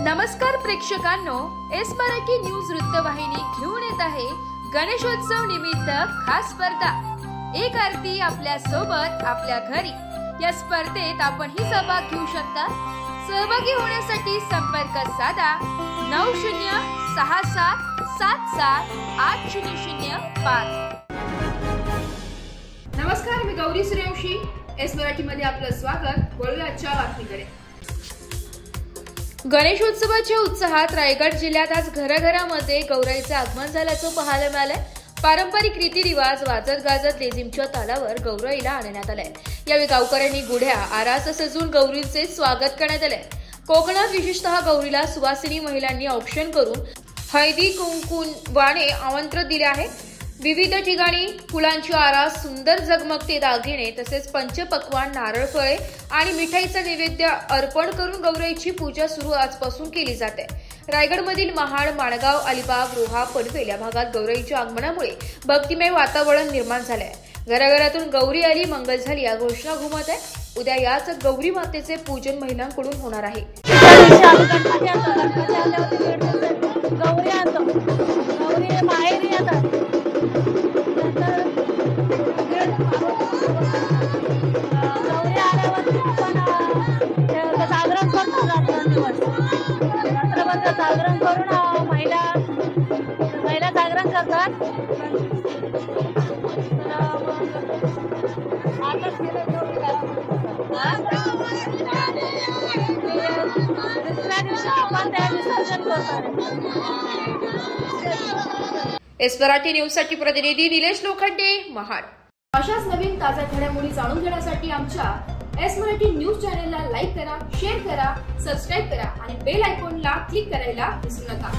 नमस्कार प्रेक्षकांनो, S Marathi news वृत्तवाहिनी घेऊन येत आहे गणेशोत्सव निमित्त खास स्पर्धा एक आरती आपल्या सोबत आपल्या घरी। या स्पर्धेत आपणही सहभाग घेऊ शकता। सहभागी होण्यासाठी संपर्क साधा 9067778005। नमस्कार, मी गौरी सूर्यवंशी। एस मराठी मध्ये आपलं स्वागत। वळूया आजच्या बातमीकडे। गणेशोत्सवाच्या उत्साहात रायगड जिल्ह्यात आज घराघरामध्ये गौराईचे आगमन झाल्याचं पाहायला मिळालंय। पारंपरिक रीतिरिवाज वाजत गाजत लेझिमच्या तालावर गौराईला आणण्यात आलंय। यावेळी गावकऱ्यांनी गुढ्या आरास सजून गौरीचे स्वागत करण्यात आलंय। कोकणात विशेषतः गौरीला सुवासिनी महिलांनी औक्षण करून हळदी कुंकवाने आमंत्रण दिले आहे। विविध ठिकाणी फुलांची आरास, सुंदर झगमगते दागिने तसेच पंचपक्वान्न, नारळ, फळे आणि मिठाईचा नैवेद्य अर्पण करून गौराईची पूजा सुरू आजपासून केली जाते। रायगडमधील महाड, माणगाव, अलिबाग, रोहा, पनवेल या भागात गौराईच्या आगमनामुळे भक्तिमय वातावरण निर्माण झाले आहे। घराघरातून गौरी आली, मंगल झाली या घोषणा घुमत आहे। उद्या याच गौरी मातेचे पूजन महिलांकडून होणार आहे। जागरण करून महिला जागरण करतात। दुसऱ्या दिवशी आपण त्या विसर्जन करतो। एस मराठी न्यूज साठी प्रतिनिधी निलेश लोखंडे, महाड। अशाच नवीन ताज्या घडामोडी जाणून घेण्यासाठी आमच्या एस मराठी न्यूज चॅनलला लाईक करा, शेअर करा, सबस्क्राइब करा आणि बेल आयकॉनला क्लिक करायला विसरू नका।